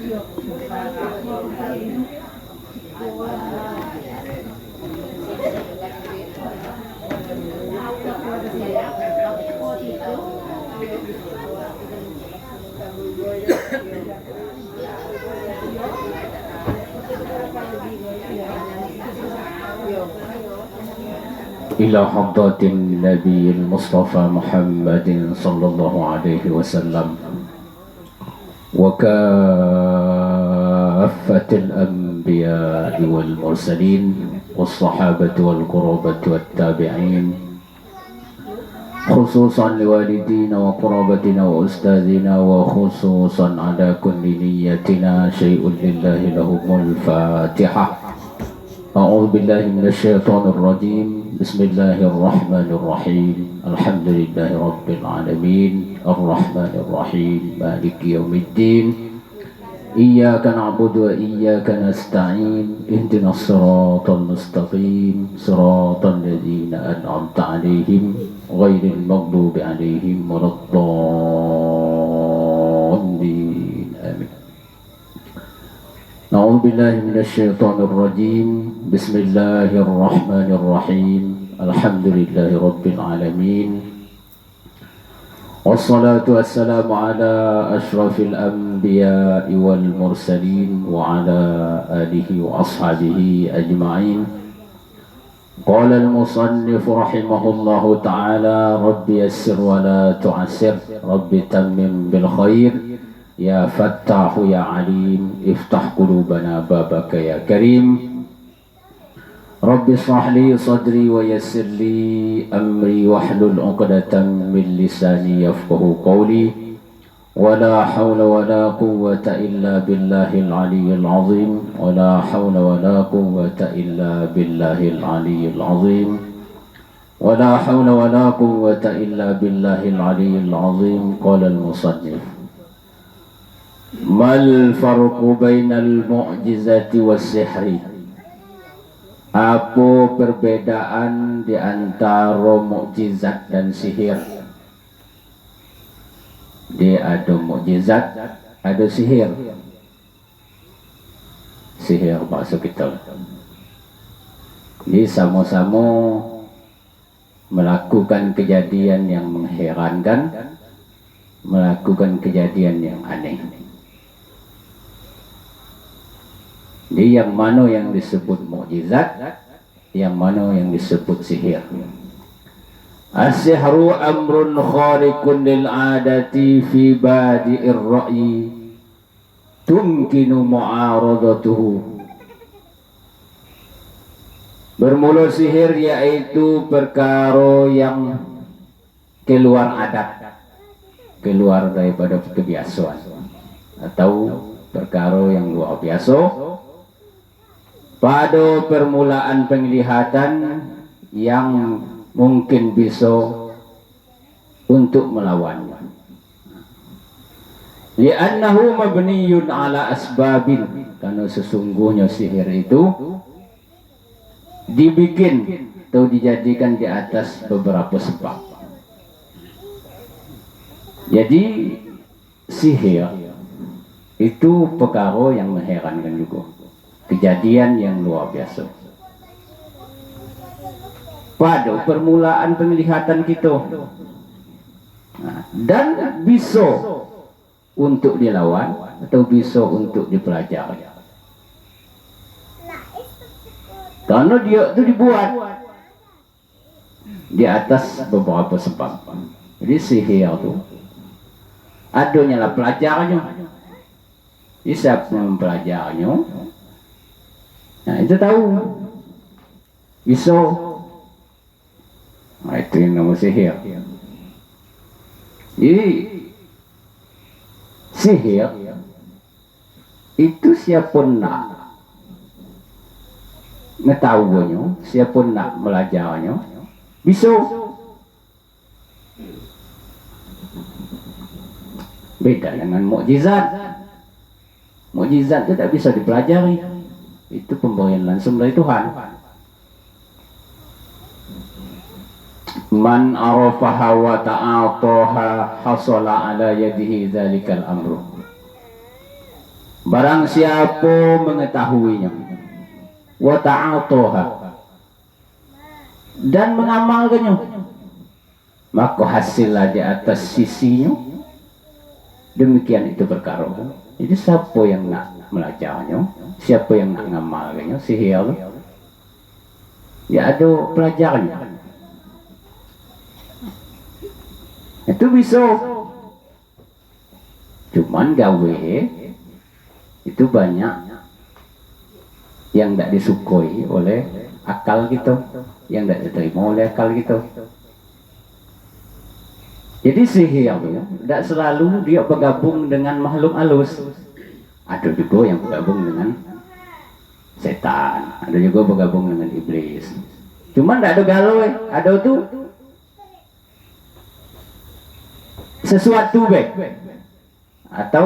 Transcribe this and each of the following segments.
إلى حضرة النبي المصطفى محمد صلى الله عليه وسلم وكافة الأنبياء والمرسلين والصحابة والقرابة والتابعين، خصوصا لوالدينا وقرابتنا وأستاذنا، وخصوصا على كل نيتنا شيء لله لهم الفاتحة. أعوذ بالله من الشيطان الرجيم. بسم الله الرحمن الرحيم. الحمد لله رب العالمين الرحمن الرحيم مالك يوم الدين. إياك نعبد وإياك نستعين. اهدنا الصراط المستقيم صراط الذين أنعمت عليهم غير المغضوب عليهم ولا الضالين. آمين. أعوذ بالله من الشيطان الرجيم. بسم الله الرحمن الرحيم. الحمد لله رب العالمين والصلاة والسلام على أشرف الأنبياء والمرسلين وعلى آله وأصحابه أجمعين. قال المصنف رحمه الله تعالى: رب يسر ولا تعسر، رب تمم بالخير، يا فتاح يا عليم، افتح قلوبنا بابك يا كريم. رب اشرح لي صدري ويسر لي أمري واحلل عقدة من لساني يفقه قولي. ولا حول ولا قوة إلا بالله العلي العظيم. ولا حول ولا قوة إلا بالله العلي العظيم. ولا حول ولا قوة إلا بالله العلي العظيم. قال المصنف: ما الفرق بين المعجزة والسحر؟ Apa perbedaan di antara mukjizat dan sihir? Dia ada mukjizat, ada sihir. Sihir maksud kita. Dia sama-sama melakukan kejadian yang mengherankan, melakukan kejadian yang aneh. Jadi yang mana yang disebut mukjizat, yang mana yang disebut sihir. As-sihru amrun khariqun lil 'adati fi badi'ir ra'yi tumkinu mu'aradatuhu. Bermula sihir yaitu perkara yang keluar adat, keluar daripada kebiasaan, atau perkara yang luar biasa pada permulaan penglihatan yang mungkin bisa untuk melawan. Li'annahu mabniyun ala asbabin, karena sesungguhnya sihir itu dibikin atau dijadikan di atas beberapa sebab. Jadi sihir itu perkara yang mengherankan juga, kejadian yang luar biasa pada permulaan penglihatan kita, dan bisa untuk dilawan atau bisa untuk dipelajari, karena dia itu dibuat di atas beberapa sebab. Jadi sihir itu adanya lah pelajarnya. Siapa mempelajarinya, nah itu tahu, bisa. Nah, itu yang nama sihir. Jadi sihir itu siapa nak mengetahuinya, siapa nak belajarnya, bisa. Beda dengan mukjizat. Mukjizat itu tak bisa dipelajari, itu pemberian langsung dari Tuhan. Man arafaha wa ta'ataha hasala ala yadihi dzalikal amru. Barang siapa mengetahuinya wa ta'atoha dan mengamalkannya, maka hasillah di atas sisinya demikian itu perkara. Jadi siapa yang nak belajarnya, siapa yang nak ngamalkannya, sihir ya ada pelajarnya. Itu bisa. Cuman gawe itu banyak yang tidak disukoi oleh akal kita, yang tidak diterima oleh akal kita. Jadi sihir tidak selalu dia bergabung dengan makhluk halus. Ada juga yang bergabung dengan setan, ada juga bergabung dengan iblis. Cuman tidak ada galau, ada tuh sesuatu atau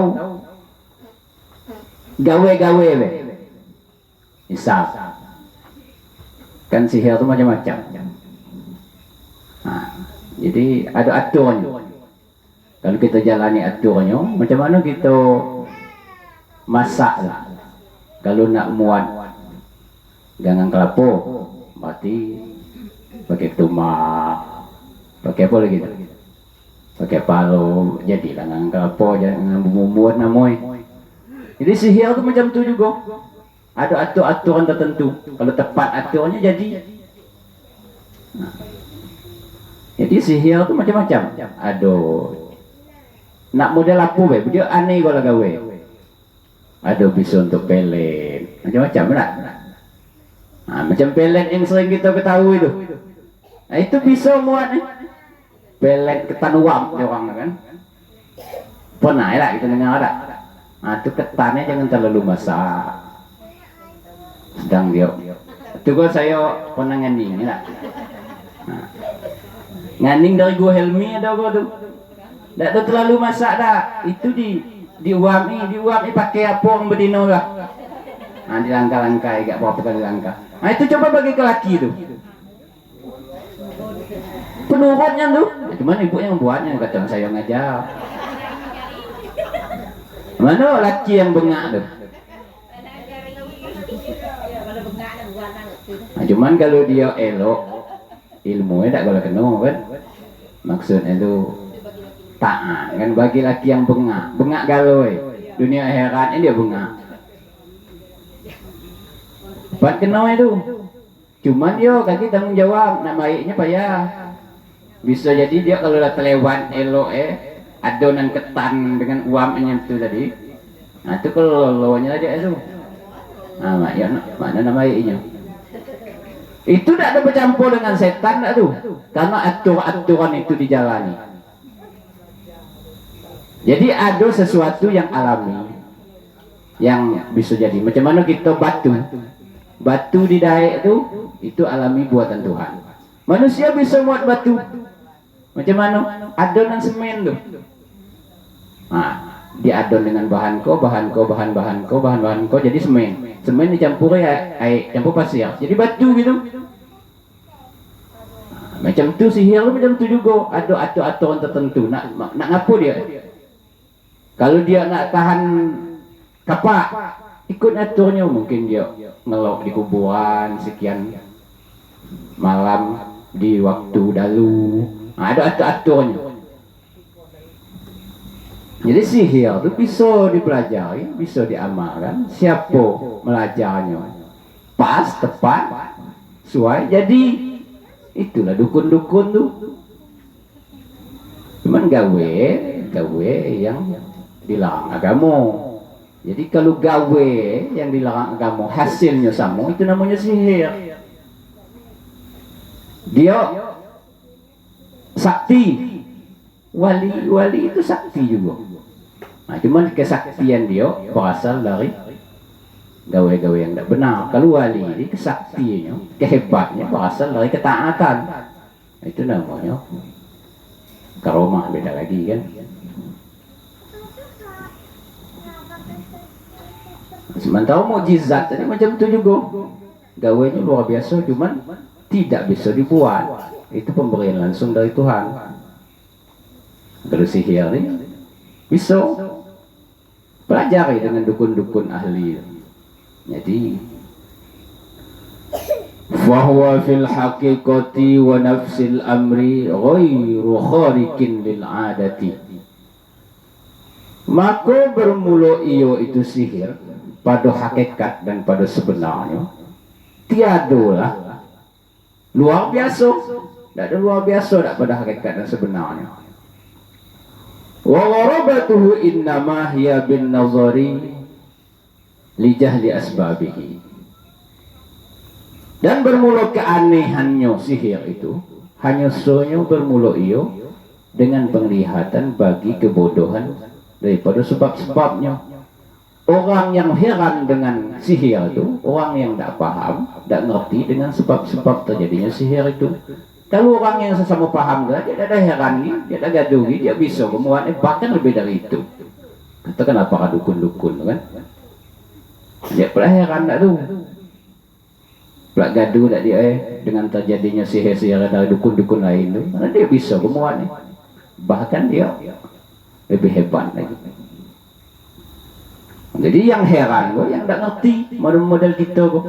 gawe-gawe misal kan sihir itu macam-macam. Nah, jadi ada aturannya. Kalau kita jalani aturannya, macam mana kita masak lah. Kalau nak muat gangang kelapa, berarti pakai tumak, pakai apa lagi? Pakai palo, jadilah gangang kelapa, jangan bumbu namoi. Jadi sihir itu macam tu juga. Ada aturan tertentu. Kalau tepat aturannya jadi. Nah. Jadi sihir itu macam-macam. Ada nak model apa dia aneh kalau gawe. Ada bisa untuk pelet, macam-macam lah. Nah, macam pelet yang sering kita ketahui itu. Nah, itu bisa muat pelet ketan uap dia orang kan. Pernah lah kita dengar ada. Nah, itu ketannya jangan terlalu masak. Sedang dia. Itu kalau saya pernah nganding lah. Nah, nganding dari gua Helmi ada gua tuh. Tak terlalu masak dah. Itu diuami pakai apa orang bedino lah. Nah, dilangkah-langkai gak berapa kali langkah. Nah, itu coba bagi ke laki tu. Penurutnya tu. Cuman ibu yang buatnya kata saya ngajar. Mana laki yang bengak tu? Nah, cuman kalau dia elok, ilmunya tak boleh kena kan? Maksudnya tu taat kan bagi laki yang bengak galoi. Dunia akhirat ini dia bengak. Buat kena itu. Cuman yo kaki tanggung jawab nak baiknya payah. Bisa jadi dia kalau dah terlewat elok adonan ketan dengan uamnya itu tadi. Nah itu kalau lawanya aja itu. Nah ya mana nama baiknya. Itu tidak ada bercampur dengan setan tak tu. Karena aturan itu dijalani. Jadi ada sesuatu yang alami yang bisa jadi. Macam mana kita batu di daik itu alami buatan Tuhan. Manusia bisa buat batu. Macam mana? Adonan semen tu. Nah, diadon dengan bahan ko jadi semen. Semen dicampur air, campur pasir. Jadi batu gitu. Nah, macam tu sihir macam tu juga. Ada aturan tertentu. Nak ngapu dia? Kalau dia nak tahan kapak, ikut aturnya. Mungkin dia ngelok di kuburan sekian malam di waktu dahulu. Nah, ada aturnya. Jadi sihir itu bisa dipelajari, bisa diamalkan. Siapa melajarnya pas, tepat, sesuai. Jadi itulah dukun-dukun tu. Cuman gawe yang dilarang agama. Jadi kalau gawe yang dilarang agama hasilnya sama, itu namanya sihir. Dia sakti. Wali itu sakti juga. Nah, cuman kesaktian dia berasal dari gawe-gawe yang tidak benar. Kalau wali ini kesaktiannya, kehebatnya berasal dari ketaatan. Itu namanya karomah, beda lagi kan. Sementara mukjizat tadi macam itu juga. Gawenya luar biasa, cuman tidak bisa dibuat. Itu pemberian langsung dari Tuhan. Kalau sihir ini bisa pelajari dengan dukun-dukun ahli. Jadi fahuwa fil haqiqati wa nafsil amri ghairu kharikin lil adati. Maka bermula iyo itu sihir pada hakikat dan pada sebenarnya tiadalah luar biasa. Tak ada luar biasa tak pada hakikat dan sebenarnya. Wa warabatuhu innama hiya bin nazari li jahli asbabihi. Dan bermula keanehannya sihir itu hanya sonya bermula iyo dengan penglihatan bagi kebodohan daripada sebab-sebabnya. Orang yang heran dengan sihir itu, orang yang tak paham, tak ngerti dengan sebab-sebab terjadinya sihir itu. Kalau orang yang sesama paham, dia tak ada heran, dia tak gaduh, dia bisa kemudian bahkan lebih dari itu. Katakan apakah dukun-dukun kan? Dia pula heran tak tu. Pula gaduh tak dia dengan terjadinya sihir-sihir dari dukun-dukun lain tu. Karena dia bisa kemudian bahkan dia lebih hebat lagi. Jadi yang heran tu, yang tak ngerti model-model kita tu.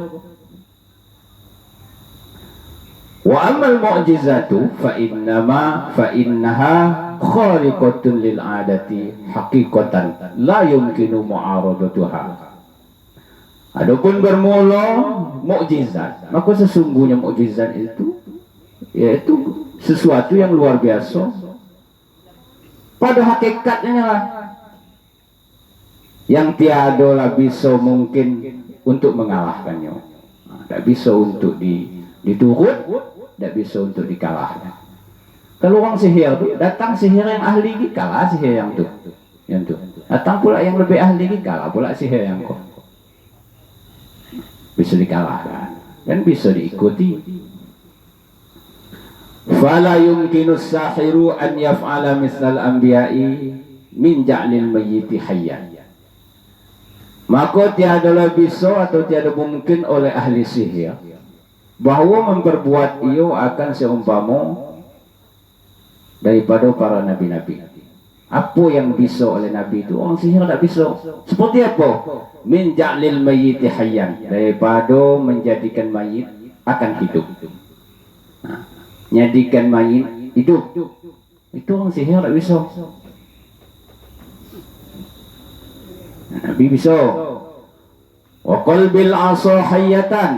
Wa amal mu'jizatu fa innaha khariqatun lil adati haqiqatan la yumkinu mu'aradatuha. Adapun bermula mukjizat, maka sesungguhnya mukjizat itu yaitu sesuatu yang luar biasa pada hakikatnya lah, yang tiada lah bisa mungkin untuk mengalahkannya. Tak bisa untuk diturut, tak bisa untuk dikalahkan. Kalau orang sihir tu datang sihir yang ahli kalah sihir yang tu. Datang pula yang lebih ahli kalah pula sihir yang kau. Bisa dikalahkan dan bisa diikuti. Fala yumkinu sahiru an yaf'ala misal anbiya'i min ja'lil mayyiti hayyan. Maka tiadalah bisa atau tiada mungkin oleh ahli sihir bahawa memperbuat ia akan seumpama daripada para nabi-nabi. Apa yang bisa oleh nabi itu orang sihir tak bisa. Seperti apa? Min ja'lil mayyiti hayyan, daripada menjadikan mayit akan hidup. Menjadikan mayit hidup. Itu orang sihir tak bisa. Nabi bisa. Wa qalbil asa hayyatan,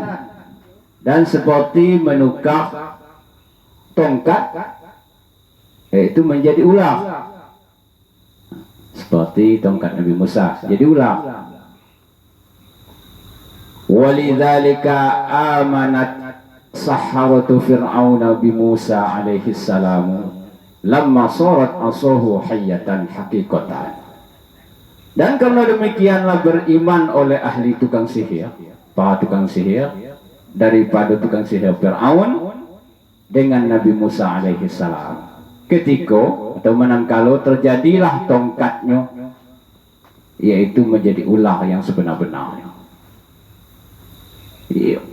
dan seperti menukar tongkat itu menjadi ular. Seperti tongkat Nabi Musa jadi ular. Walidzalika amanat saharatu fir'aun bi Musa alaihi salam lamma sarat asahu hayyatan haqiqatan. Dan karena demikianlah beriman oleh ahli tukang sihir, para tukang sihir, daripada tukang sihir Fir'aun dengan Nabi Musa alaihi salam. Ketika atau manakala terjadilah tongkatnya, yaitu menjadi ular yang sebenar-benarnya.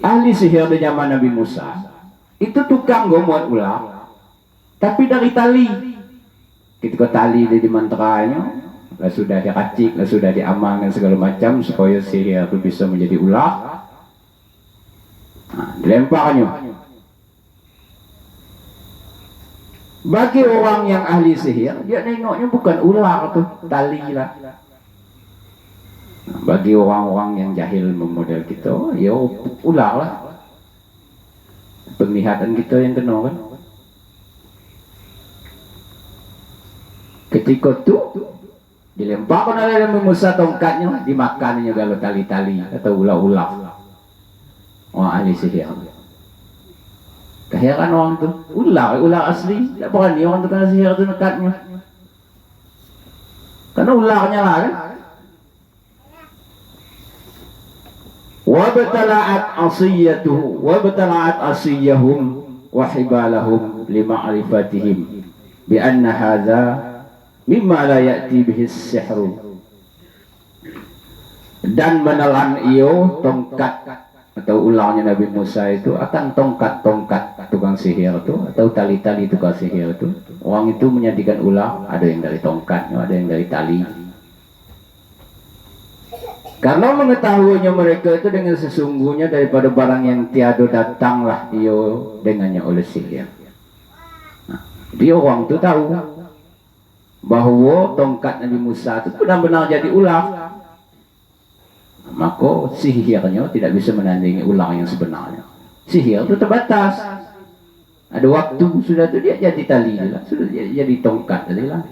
Ahli sihir di zaman Nabi Musa itu tukang buat ular, tapi dari tali. Ketika tali di mantranya, lah sudah diracik, lah sudah diamalkan segala macam supaya sihir itu bisa menjadi ular. Dilemparnya. Bagi orang yang ahli sihir, dia nengoknya bukan ular tu, tali lah. Bagi orang-orang yang jahil memodel kita, ya ular lah. Penglihatan kita yang kena kan. Ketika tu dilemparkan oleh Nabi Musa tongkatnya, dimakannya kalau tali-tali atau ular-ular. Orang ahli sihir. Keheran orang tu, ular asli, tak berani orang tukang sihir tu nekatnya. Karena ularnya lah kan. Wabtala'at asiyahum wa hibalahum lima'rifatihim bi anna hadza mimma la ya'ti bihi as-sihru. Dan menelan iyo tongkat atau ularnya Nabi Musa itu akan tongkat-tongkat tukang sihir itu atau tali-tali tukang sihir itu. Orang itu menjadikan ular, ada yang dari tongkatnya, ada yang dari tali. Karena mengetahuinya mereka itu dengan sesungguhnya daripada barang yang tiada datanglah iyo dengannya oleh sihir. Nah, dia orang itu tahu bahwa tongkat Nabi Musa itu benar-benar jadi ular. Maka sihirnya tidak bisa menandingi ular yang sebenarnya. Sihir itu terbatas. Ada waktu sudah itu dia jadi tali lah, sudah jadi tongkat tadi lah.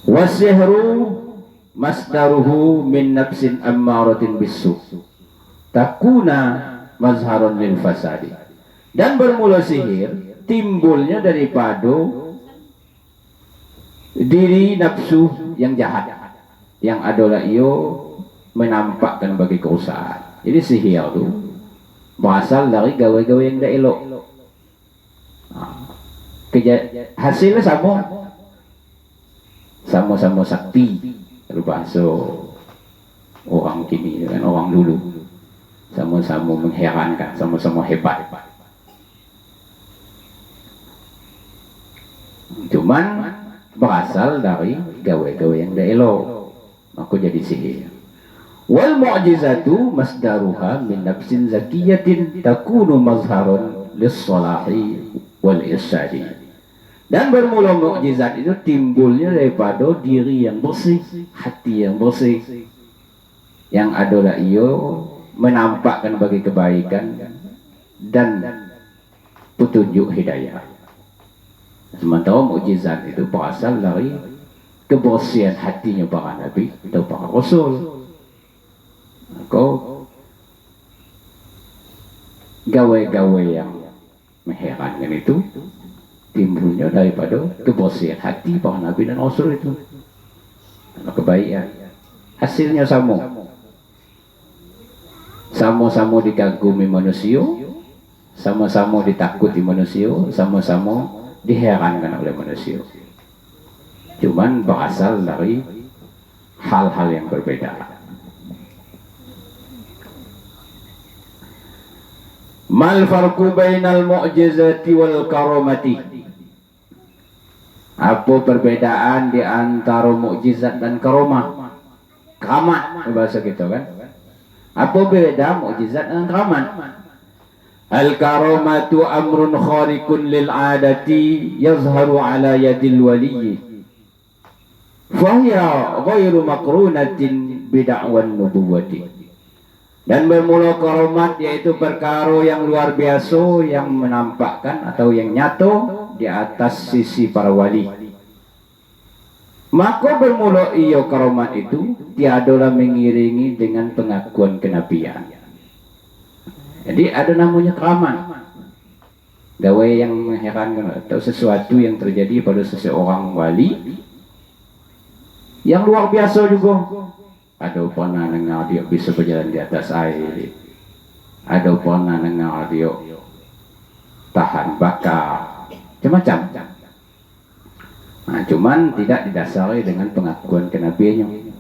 Wasihru masdaruhu min nafsin ammaratin bisu takuna mazharon lil fasadi. Dan bermula sihir timbulnya daripada diri nafsu yang jahat yang adalah iyo menampakkan bagi kerusakan. Jadi sihir itu berasal dari gawe-gawe yang tidak elok. Hasilnya sama-sama sakti. Kalau bahasa orang kini dengan orang dulu, sama-sama mengherankan, sama-sama hebat. Cuman berasal dari gawe-gawe yang tidak elok, maka jadi sihir. Wal mu'jizatu masdaruha min nafsin zakiyatin takunu mazharon lis-salahi wal irsyadi. Dan bermula mukjizat itu timbulnya daripada diri yang bersih, hati yang bersih, yang adalah iyo menampakkan bagi kebaikan dan petunjuk hidayah. Sementara mukjizat itu berasal dari kebersihan hatinya para nabi atau para rasul. Kau gawe-gawe yang mengherankan itu timbulnya daripada kebersihan hati para nabi dan rasul itu. Kebaikan hasilnya sama-sama dikagumi manusia, sama-sama ditakuti manusia, sama-sama diherankan oleh manusia. Cuman berasal dari hal-hal yang berbeda. Mal farqu bainal mu'jizati wal karamati. Apa perbedaan di antara mukjizat dan karamah? Keramat bahasa kita kan. Apa beda mukjizat dan keramat? Al karamatu amrun khariqun lil adati yazharu ala yadil wali. Fahiya ghairu maqrunatin bid'awan nubuwati. Dan bermula karamat yaitu perkara yang luar biasa yang menampakkan atau yang nyata di atas sisi para wali. Maka bermula iyo karamat itu tiadalah mengiringi dengan pengakuan kenabian. Jadi ada namanya keramat, gawe yang mengherankan atau sesuatu yang terjadi pada seseorang wali yang luar biasa juga. Ada pernah dengar dia bisa berjalan di atas air, ada pernah dengar dia tahan bakar, macam-macam. Nah, cuman tidak didasari dengan pengakuan kenabiannya.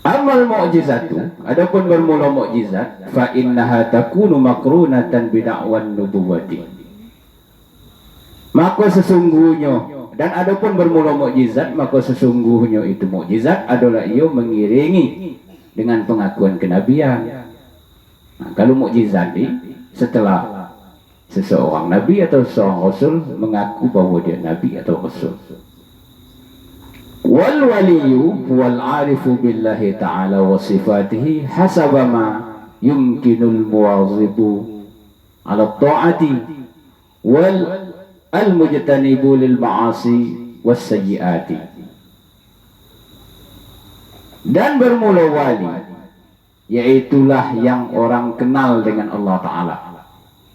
Amal mu'jizatu, adapun bermula mukjizat, fa innaha takunu makrunatan bid'awan nubuwati. Maka sesungguhnya, dan adapun bermula mukjizat, maka sesungguhnya itu mukjizat adalah ia mengiringi dengan pengakuan kenabian. Nah, kalau mukjizat ini setelah seseorang nabi atau seorang rasul mengaku bahwa dia nabi atau rasul. Wal waliyu wal arifu billahi ta'ala wa sifatihi hasaba ma yumkinul muwazibu ala ta'ati wal al-mujtanibu lil ma'asi was sayyiati. Dan bermula wali yaitulah yang orang kenal dengan Allah Ta'ala,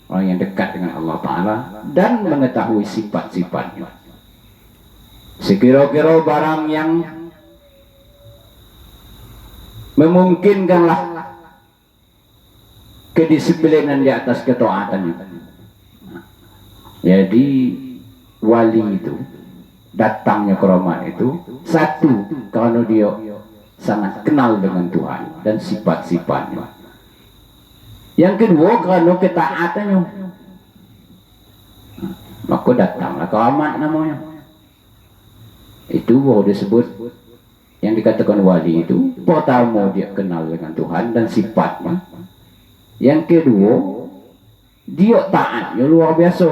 orang yang dekat dengan Allah Ta'ala dan mengetahui sifat-sifatnya. Sekira-kira barang yang memungkinkanlah kedisiplinan di atas ketaatannya. Jadi wali itu datangnya keramat itu satu karena dia sangat kenal dengan Tuhan dan sifat-sifatnya. Yang kedua karena ketaatannya, maka datanglah keramat namanya. Itu baru disebut yang dikatakan wali itu. Pertama dia kenal dengan Tuhan dan sifatnya. Yang kedua dia taatnya luar biasa.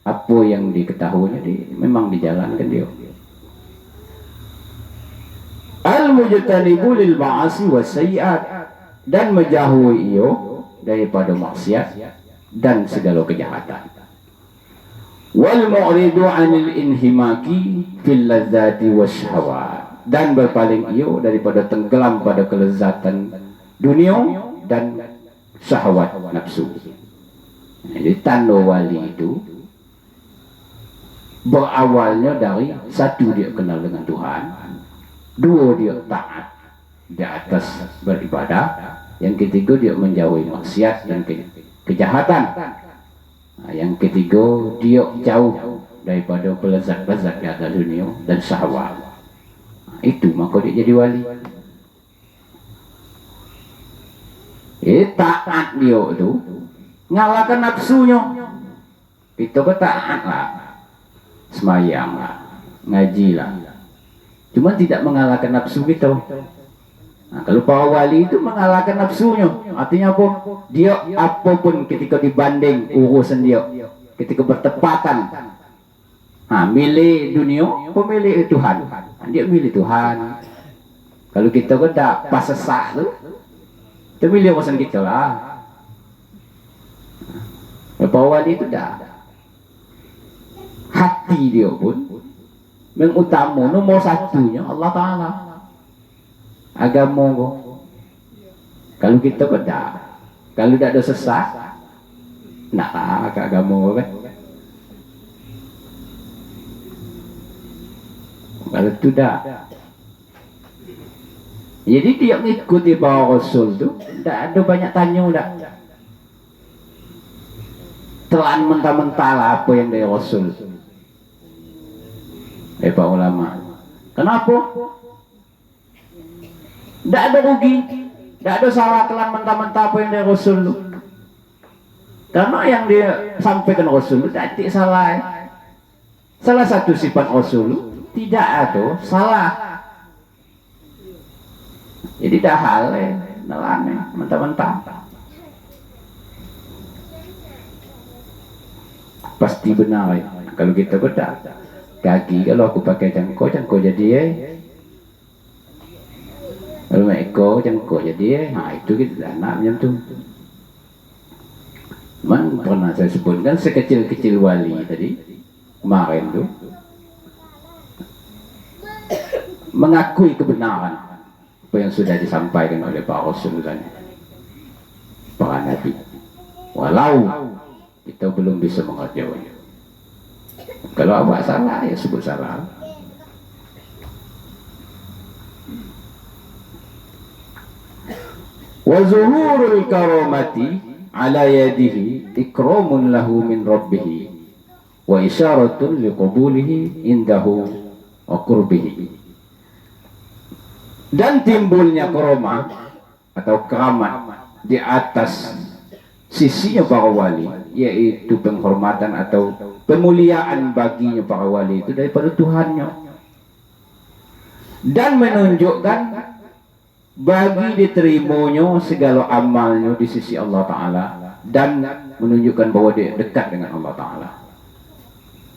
Apa yang diketahuinya memang dijalankan dia. Al-mujtanibu lil ma'asi was sayyi'at, dan menjauhi ia daripada maksiat dan segala kejahatan. Wal mu'ridu 'anil inhimaki fil ladzati wasyahawat, dan berpaling ia daripada tenggelam pada kelezatan dunia dan syahwat nafsu. Jadi tanda wali itu berawalnya dari satu, dia kenal dengan Tuhan, dua dia taat di atas beribadah, yang ketiga dia menjauhi maksiat dan kejahatan. Yang ketiga dia jauh daripada pelezat-pelezat di atas dunia dan syahwat. Itu maka dia jadi wali. Taat dia itu ngalahkan nafsunya. Itu taat lah, semayang lah, ngaji lah, cuma tidak mengalahkan nafsu kita. Nah, kalau para wali itu mengalahkan nafsunya, artinya apa? Dia apapun ketika dibanding urusan dia, ketika bertepatan, milih dunia, pemilih Tuhan, dia milih Tuhan. Kalau kita kan tak pas sesak tu, kita milih urusan kita lah. Para wali itu dah hati dia pun mengutama nomor satunya Allah Ta'ala, agama kok. Kalau kita beda, kalau tidak ada sesak, nak ke agama kan. Kalau itu dah, jadi dia mengikuti para Rasul tu, tidak ada banyak tanya dah. Telan mentah-mentah lah apa yang dari Rasul. Pak ulama, kenapa? Tidak ada rugi, tidak ada salah telan mentah-mentah apa yang dari Rasul itu. Karena yang dia sampaikan Rasul itu tidak salah. Salah satu sifat Rasul itu tidak ada salah. Jadi dah hal telan mentah-mentah. Pasti benar ya. Kalau kita bedah kaki, kalau aku pakai cangkok jadi kalau ekor cangkok jadi itu kita anak macam tu. Man pernah saya sebutkan sekecil-kecil wali tadi kemarin tu mengakui kebenaran apa yang sudah disampaikan oleh Pak Rasul dan para Nabi, walau kita belum bisa mengerjakannya. Kalau awak salah, ya sebut salah. Wa zuhurul karamati ala yadihi ikramun lahu min rabbih wa isyaratun liqabulihi indahu wa qurbihi. Dan timbulnya karamah atau keramat di atas sisinya para wali, yaitu penghormatan atau pemuliaan baginya para wali itu daripada Tuhannya, dan menunjukkan bagi diterimanya segala amalnya di sisi Allah Ta'ala, dan menunjukkan bahwa dia dekat dengan Allah Ta'ala.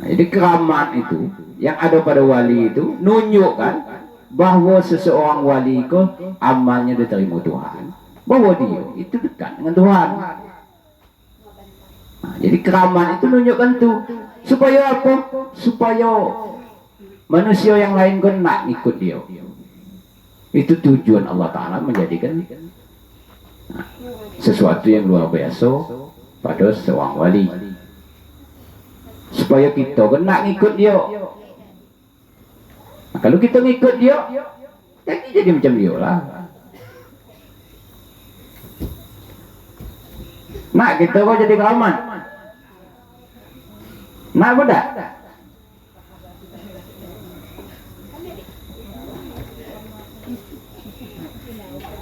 Nah, jadi keramat itu yang ada pada wali itu menunjukkan bahwa seseorang wali itu amalnya diterima Tuhan, bahwa dia itu dekat dengan Tuhan. Nah, jadi keramat itu menunjukkan tuh supaya apa? Supaya manusia yang lain kan nak ikut dia. Itu tujuan Allah Ta'ala menjadikan sesuatu yang luar biasa pada seorang wali, supaya kita kan nak ikut dia. Nah, kalau kita ngikut dia, jadi macam dia lah. Nak kita kau jadi keramat, nak apa tak?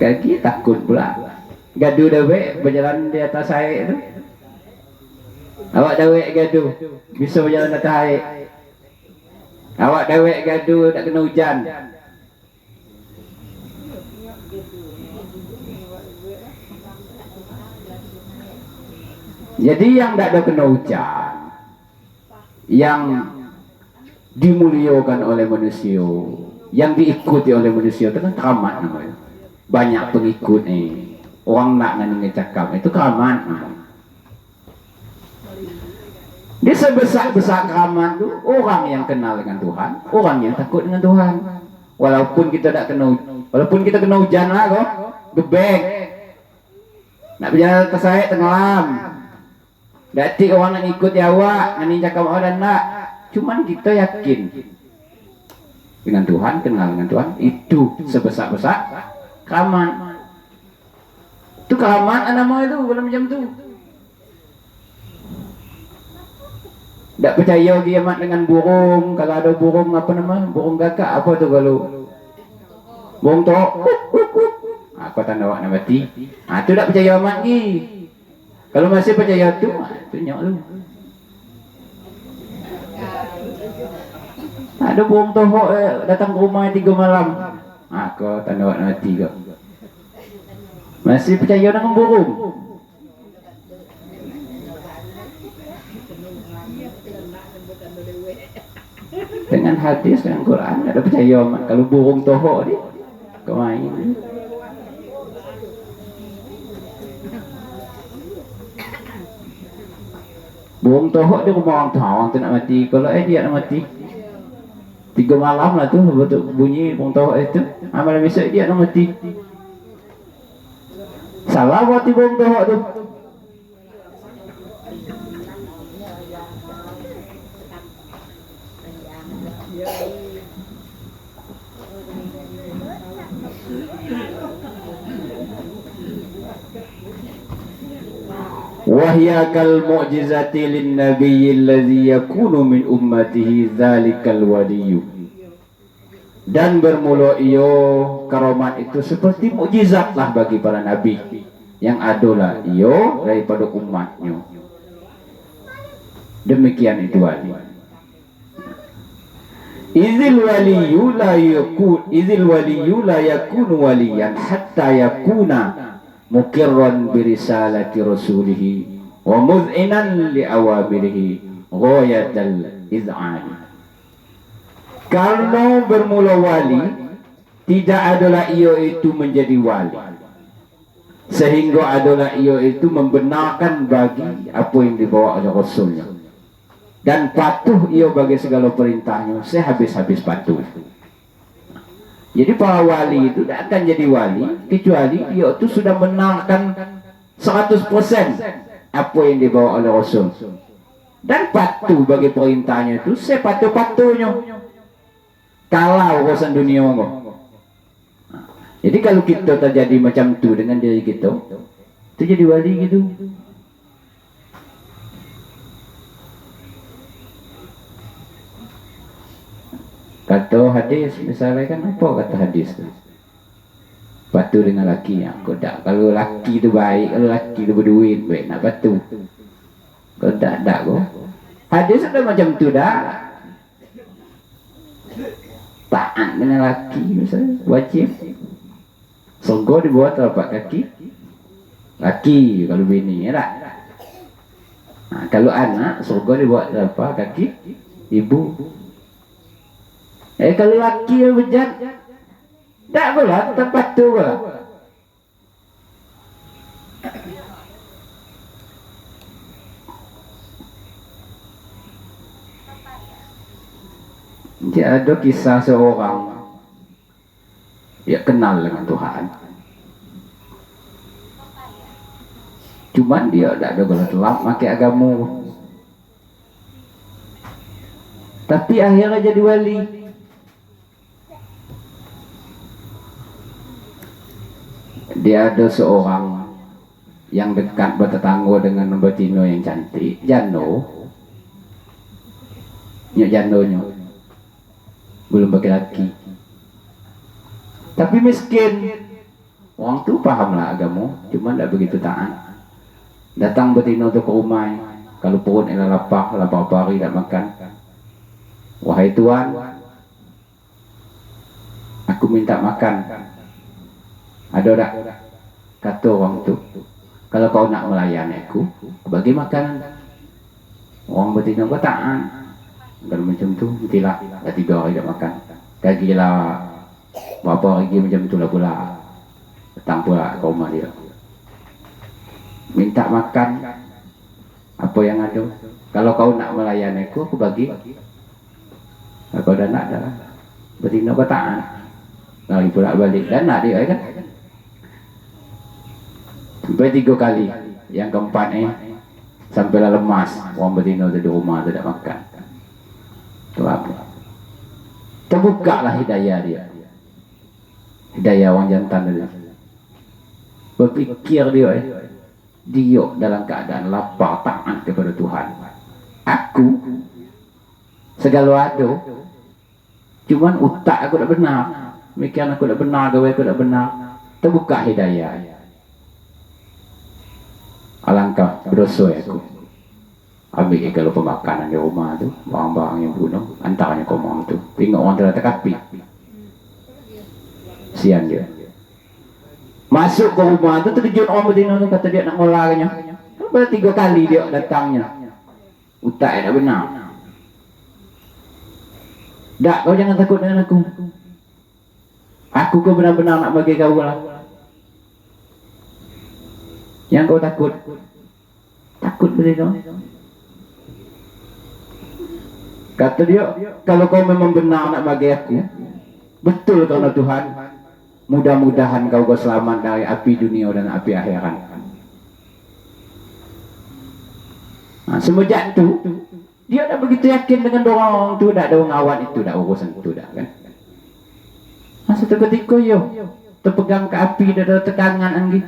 Kaki takut pula. Gaduh dawek berjalan di atas air itu. Awak dawek gaduh bisa berjalan di atas air. Awak dewek gaduh tak kena hujan. Jadi yang tak ada kena hujan, yang dimuliakan oleh manusia, yang diikuti oleh manusia itu kan keramat namanya. Banyak pengikut nih, orang nak dengan cakap itu keramat namanya. Dia sebesar-besar keramat itu orang yang kenal dengan Tuhan, orang yang takut dengan Tuhan. Walaupun kita tak kena, walaupun kita kena hujan lah kok, gebek, nak berjalan atas air tenggelam. Dati orang nak ikut awak, nak cakap orang nak. Cuman kita yakin dengan Tuhan, kenal dengan Tuhan, itu sebesar-besar keramat. Itu keramat nama itu, bukan macam tu. Tak percaya kiamat dengan burung. Kalau ada burung apa nama? Burung gagak apa tu kalau? Burung tok. Apa tanda awak nak mati? Tu tak percaya amat lagi. Kalau masih percaya tu nyok tu. Ada burung tohok datang ke rumah 3 malam. Kau tanda awak nak mati kau. Masih percaya dengan burung? Dengan hadis, dengan Quran ada percaya amat. Kalau burung tohok dia kau main. Burung tohok dia rumah orang tahu tu nak mati. Kalau dia nak mati 3 malam lah tu betul bunyi burung tohok itu. Malam besok dia nak mati. Salah buat burung tohok tu. Wahya kal mu'jizati lin nabiyyi allazi yakunu min ummatihi dzalikal waliyyu. Dan bermula iyo karamat itu seperti mukjizat lah bagi para nabi yang adalah iyo daripada umatnya. Demikian itu wali. Izil waliyyu la yakunu waliyan hatta yakuna mukirran birisalati rasulihi wa muz'inan li awamirihi ghayatal iz'ani. Kalau bermula wali, tidak adalah ia itu menjadi wali sehingga adalah ia itu membenarkan bagi apa yang dibawa oleh Rasulnya dan patuh ia bagi segala perintahnya sehabis-habis patuh. Jadi para wali itu tidak akan jadi wali kecuali dia itu sudah benarkan 100% apa yang dibawa oleh Rasul dan patuh bagi perintahnya itu sepatuh-patuhnya. Kalau urusan dunia monggo. Jadi kalau kita terjadi macam tu dengan diri kita, itu jadi wali gitu. Kata hadis misalnya kan apa kata hadis tu? Patuh dengan laki yang kodak. Kalau laki tu baik, kalau laki tu berduit baik nak patuh. Kalau tak kok. Hadis ada macam tu dah. Taat dengan laki misalnya wajib. Songgo dibuat telapak kaki. Laki kalau bini ya tak? Kalau anak songgo dibuat telapak kaki ibu. Kalau laki yang bejat tak pula tempat tu pula. Jadi ada kisah seorang dia kenal dengan Tuhan. Cuman dia tak ada gula telap pakai agama. Tapi akhirnya jadi wali. Dia ada seorang yang dekat bertetangga dengan betina yang cantik, jano. Nyok janonya belum bagi laki. Tapi miskin. Orang tu pahamlah agama, cuma tak begitu taat. Datang betina tu ke rumah, kalau perut ialah lapar hari tak makan. Wahai Tuhan, aku minta makan. Ada tak? Kata orang tu, kalau kau nak melayani aku bagi makanan. Orang betina kau tak. Kalau macam tu, nantilah dah 3 hari tak makan. Gagilah berapa hari macam tu lah pula. Datang pula ke rumah dia. Minta makan apa yang ada. Kalau kau nak melayani aku bagi. Kalau kau dah nak dah. Betina kau tak. Lari pula balik. Dan nak dia kan. Sampai 3 kali. Yang keempat sampailah lemas. Orang betina tu di rumah tu tak makan. Itu apa? Terbuka lah hidayah dia. Hidayah orang jantan dia. Berfikir dia dia dalam keadaan lapar taat kepada Tuhan. Aku segala ada. Cuman utak aku tak benar. Mikiran aku tak benar, gawe aku tak benar. Terbuka hidayah. Alangkah berdosa aku. Ambil kalau pemakanan di rumah tu, barang-barang yang bunuh, antaranya ke orang tu. Tengok orang tu dah terkapi. Sian dia. Masuk ke rumah tu, terkejut orang betina tu, kata dia nak ngolaknya. Pada 3 kali dia datangnya. Utak tak benar. Tak, kau jangan takut dengan aku. Aku kau benar-benar nak bagi kau lah. Yang kau takut. Takut betina. Kata dia, kalau kau memang benar nak bagi aku, betul kerana Tuhan, mudah-mudahan kau selamat dari api dunia dan api akhirat. Semenjak tu, dia dah begitu yakin dengan orang tu, tak ada orang awat itu, dah urusan itu dah kan. Satu ketika yo, terpegang ke api, dah ada tekanan angin.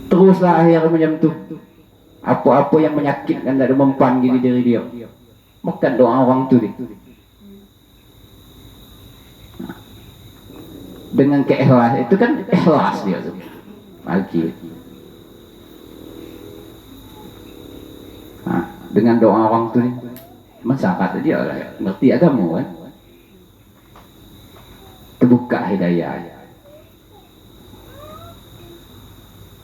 Teruslah akhir macam tu. Apa-apa yang menyakitkan tak ada mempan diri dia. Bukan doa orang tu dia. Dengan keikhlas, itu kan ikhlas dia tu. Lagi. Dengan doa orang tu ni. Masyarakat dia lah, ngerti agama kan. Terbuka hidayah.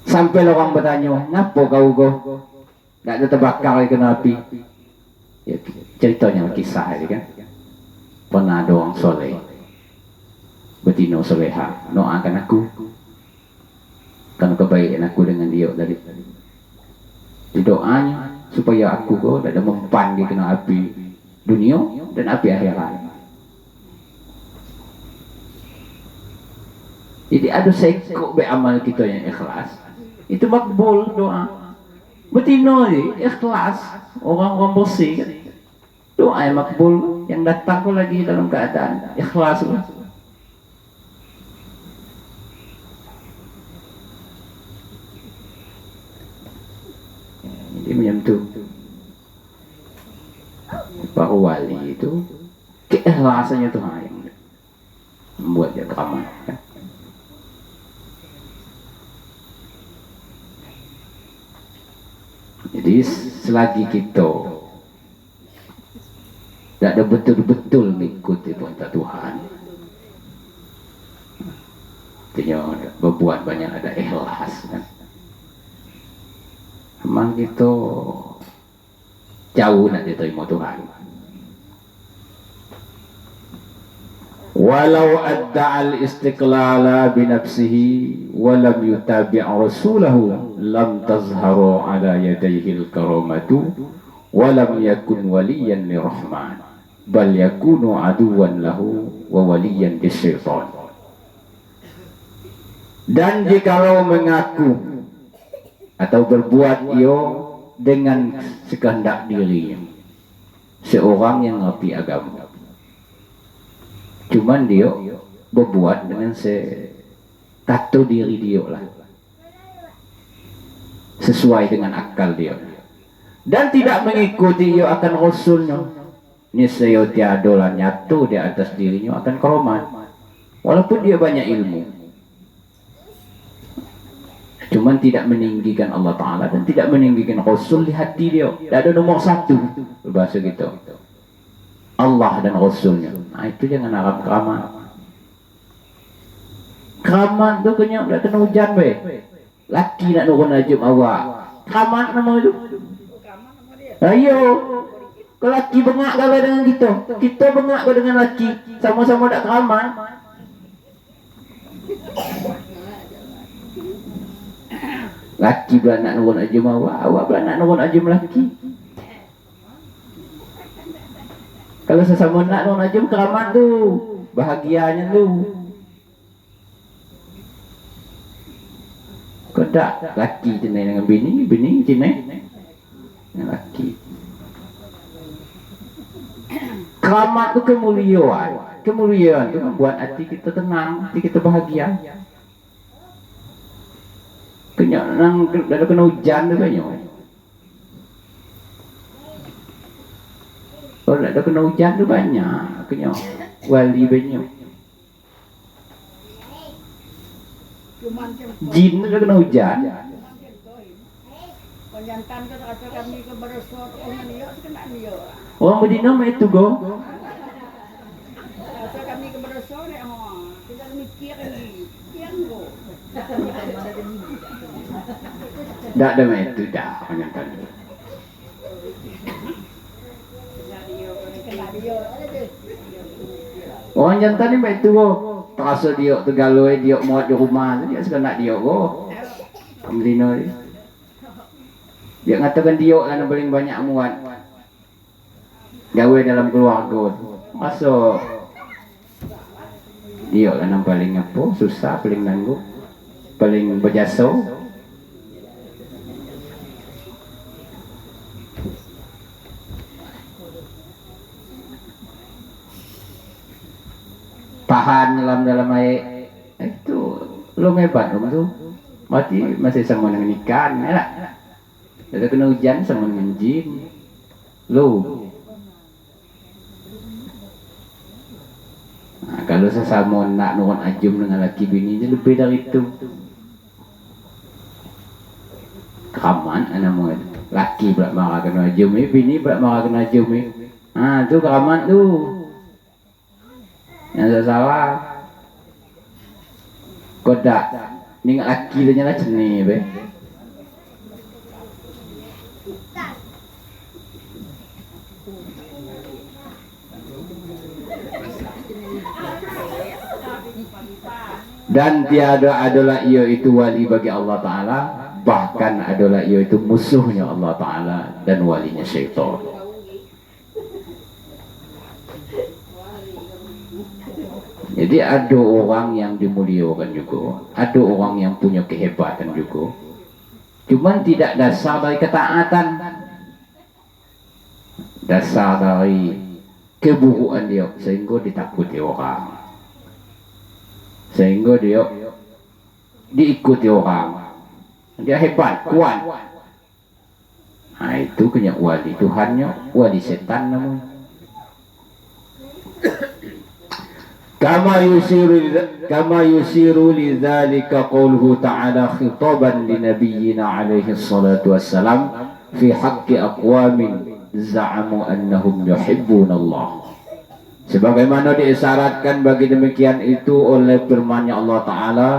Sampai orang bertanya, kenapa kau tak ada terbakar kena api? Ya, ceritanya kisah ini kan. Pernah ada orang soleh, betina soleha, doakan aku, kan kebaikan aku dengan dia tadi. Di doanya supaya aku tak ada mempan di kena api dunia dan api akhirat. Jadi ada sekok beramal kita yang ikhlas. Itu makbul doa. Betina ni ikhlas, orang-orang bersih kan. Doa yang makbul, yang datang tu lagi dalam keadaan ikhlas. Jadi macam tu. Para wali itu keikhlasannya tu yang membuat dia keramat kan. Jadi selagi kita tak ada betul-betul mengikuti perintah Tuhan, artinya berbuat banyak ada ikhlas kan. Memang kita jauh nak diterima Tuhan. Walau adda'al istiqlala binafsihi walam yutabi' rasulahu lam tazharu ala yadayhil karamatu walam yakun waliyan lirahman bal yakunu aduwan lahu wa waliyan lisyaitan. Dan jikalau mengaku atau berbuat ia dengan sekehendak dirinya, seorang yang ngerti agama, cuman dia berbuat dengan kata diri dia lah, sesuai dengan akal dia, dan tidak mengikuti ia akan rasulnya, niscaya tiada lah nyatu di atas dirinya akan keramat, walaupun dia banyak ilmu. Cuman tidak meninggikan Allah Ta'ala dan tidak meninggikan Rasul di hati dia. Tidak ada nomor satu. Bahasa gitu. Allah dan Rasulnya. Nah itu jangan harap keramat. Keramat tu kena hujan be. Laki nak nurun najum awak. Keramat nama itu. Ayo. Kalau laki bengak kau dengan kita. Kita bengak kau dengan laki. Sama-sama tak keramat. Laki pula nak nurun najum awak. Awak pula nak nurun najum laki. Kalau sesama nak nurun najum keramat tu. Bahagianya tu. Kau tak laki cenai dengan bini, bini cenai dengan laki. Keramat tu kemuliaan. Kemuliaan tu membuat hati kita tenang, hati kita bahagia. Kenyak dah kena hujan tu banyak. Kalau dah kena hujan tu banyak. Kenyak wali banyak. Jin tu dah kena hujan. Orang Medina mai tu go. Dak ada mai tu dah orang tadi. Orang jantan ni mai tu go. Terasa dia tergaloi dia muat di rumah tu dia suka nak dia go. Medina ni. Dia ngatakan dia lah yang paling banyak muat. Gawe dalam keluarga tu. Masa dia lah yang paling apa, susah, paling nanggup, paling berjasa. Tahan dalam air itu lo hebat dong tu. Mati masih sama dengan ikan, ya lah. Kalau kena hujan sama dengan jin. Lo. Nah, kalau sesama nak nurun ajum dengan laki bini lebih dari itu. Keramat nama laki pula marah kena ajum ni, bini pula marah kena ajum ni. Ah tu keramat tu. Yang salah. Kodak ni laki dia nyala ceni be. Dan tiada adalah ia itu wali bagi Allah Ta'ala, bahkan adalah ia itu musuhnya Allah Ta'ala dan walinya syaitan. Jadi ada orang yang dimuliakan juga, ada orang yang punya kehebatan juga, cuman tidak dasar dari ketaatan, dasar dari keburukan dia, sehingga ditakuti orang, sehingga dia diikuti orang. Dia hebat, kuat. Nah itu kena wali Tuhannya, wali setan namanya. Kama yusiru lidzalika qawluhu ta'ala khitaban li nabiyyina alaihi salatu wassalam fi haqqi aqwamin za'amu annahum yuhibbuna Allah. Sebagaimana diisyaratkan bagi demikian itu oleh firman-Nya Allah Ta'ala,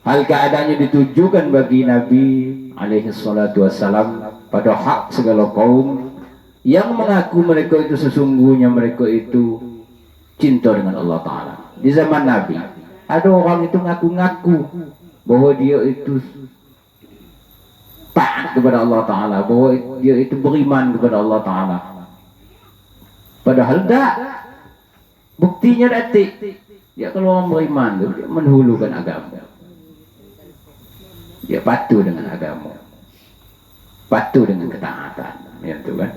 hal keadaannya ditujukan bagi Nabi alaihi salatu wassalam pada hak segala kaum yang mengaku mereka itu sesungguhnya mereka itu cinta dengan Allah Ta'ala. Di zaman Nabi ada orang itu ngaku-ngaku bahwa dia itu taat kepada Allah Ta'ala, bahwa dia itu beriman kepada Allah Ta'ala, padahal tak. Buktinya detik dia kalau orang beriman tu dia menhulukan agama, dia patuh dengan agama, patuh dengan ketaatan, ya tu kan.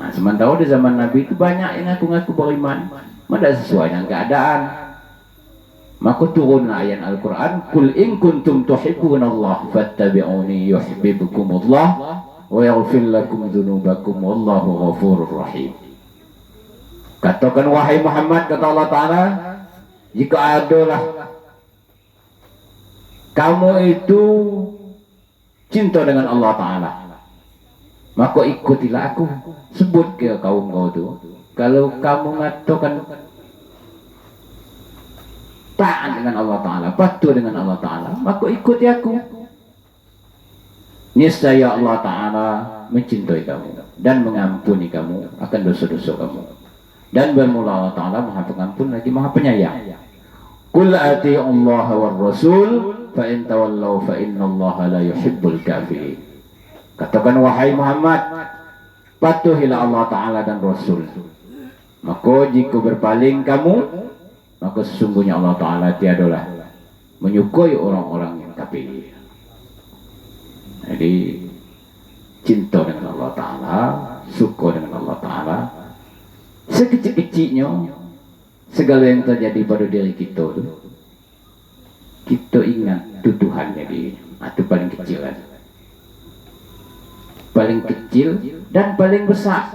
Nah, sementara di zaman Nabi itu banyak yang ngaku-ngaku beriman, tidak sesuai dengan keadaan. Maka turun ayat Al-Quran, Qul in kuntum tuhibbunallah fattabi'uni yuhibbukumullah wa yaghfir lakum dzunubakum wallahu ghafurur rahim. Katakan wahai Muhammad, kata Allah Ta'ala, jika adalah kamu itu cinta dengan Allah Ta'ala, maka ikutilah aku. Sebut ke kaum kau tu, kalau kamu mengatakan taat dengan Allah Ta'ala, patuh dengan Allah Ta'ala, maka ikuti aku. Niscaya Allah Ta'ala mencintai kamu dan mengampuni kamu akan dosa-dosa kamu. Dan bermula Allah Ta'ala maha pengampun lagi maha penyayang. Qul ati'u Allah war Rasul fa in tawallaw fa inna Allah la yuhibbul kafirin. Katakan wahai Muhammad, patuhilah Allah Ta'ala dan Rasul. Maka jika berpaling kamu, maka sesungguhnya Allah Ta'ala tiadalah menyukai orang-orang yang kafir. Jadi cinta dengan Allah Ta'ala, suka dengan Allah Ta'ala, sekecil-kecilnya segala yang terjadi pada diri kita tu, kita ingat itu Tuhan. Jadi itu paling kecil kan, paling kecil dan paling besar.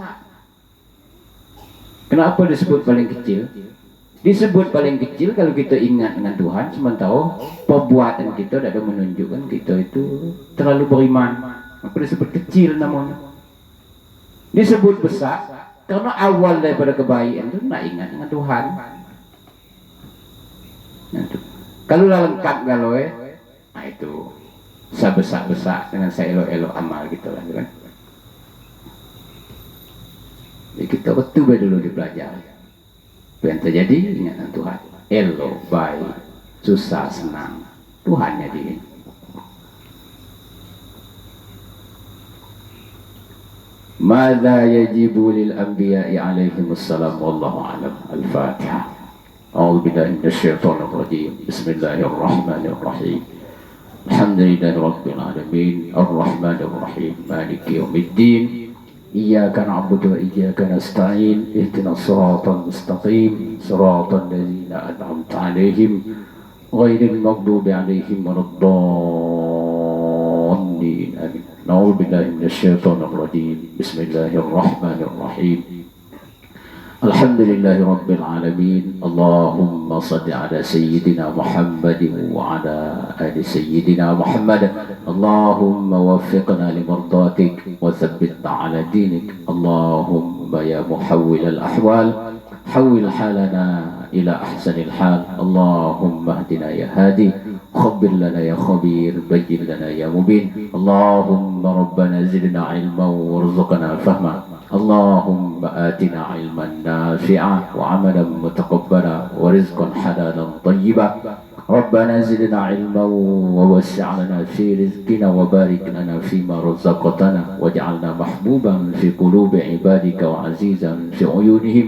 Kenapa disebut paling kecil? Disebut paling kecil kalau kita ingat dengan Tuhan, sementara perbuatan kita tidak ada menunjukkan kita itu terlalu beriman. Maka disebut kecil namanya. Disebut besar karena awal daripada kebaikan itu nak ingat dengan Tuhan. Nah, itu. Kalau lengkap kalau nah itu saya besar-besar dengan saya elok-elok amal gitu lah, kan? Jadi kita betul dulu dipelajari. Yang terjadi ingat Tuhan, elok, baik, susah, senang, Tuhan jadi. Mada yajibu lil anbiya'i alaihimussalam wallahu a'lam. Al-Fatihah. A'udzu billahi minasyaitonir rajim. Bismillahirrahmanirrahim. Alhamdulillahi rabbil alamin, arrahmanir rahim, maliki yaumiddin. إياك نعبد وإياك نستعين اهدنا الصراط المستقيم صراط الذين أنعمت عليهم غير المغضوب عليهم ولا الضالين آمين. نعوذ بالله من الشيطان الرجيم. بسم الله الرحمن الرحيم. الحمد لله رب العالمين. اللهم صل على سيدنا محمد وعلى آل سيدنا محمد. اللهم وفقنا لمرضاتك وثبتنا على دينك. اللهم يا محول الأحوال حول حالنا إلى أحسن الحال. اللهم اهدنا يا هادي، خبر لنا يا خبير، بين لنا يا مبين. اللهم ربنا زدنا علما وارزقنا فهما. اللهم آتنا علما نافعا وعملا متقبلا ورزقا حلالا طيبا. ربنا زدنا علما ووسع لنا في رزقنا وبارك لنا فيما رزقتنا واجعلنا محبوبا في قلوب عبادك وعزيزا في عيونهم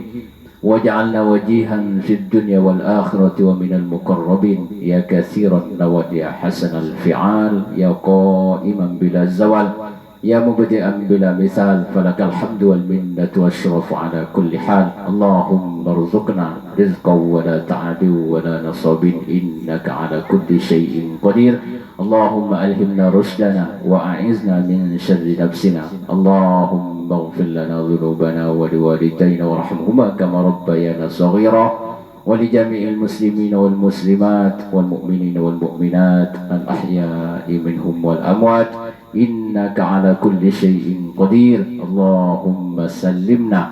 واجعلنا وجيها في الدنيا والآخرة ومن المقربين يا كثير النوى يا حسن الفعال يا قائما بلا زوال يا مبدئا بلا مثال. فلك الحمد والمنة والشرف على كل حال. اللهم ارزقنا رزقا ولا تعب ولا نصب إنك على كل شيء قدير. اللهم ألهمنا رشدنا وأعذنا من شر نفسنا. اللهم اغفر لنا ذنوبنا ولوالدينا وارحمهما كما ربيانا صغيرا ولجميع المسلمين والمسلمات والمؤمنين والمؤمنات الأحياء منهم والأموات إنك على كل شيء قدير. اللهم سلمنا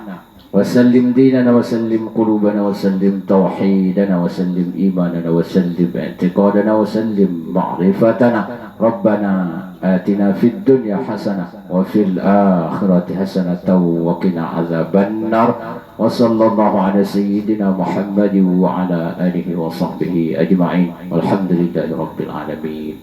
وسلم ديننا وسلم قلوبنا وسلم توحيدنا وسلم إيماننا وسلم اعتقادنا وسلم معرفتنا. ربنا آتنا في الدنيا حسنة وفي الآخرة حسنة وقنا عذاب النار. وصلى الله على سيدنا محمد وعلى آله وصحبه أجمعين والحمد لله رب العالمين.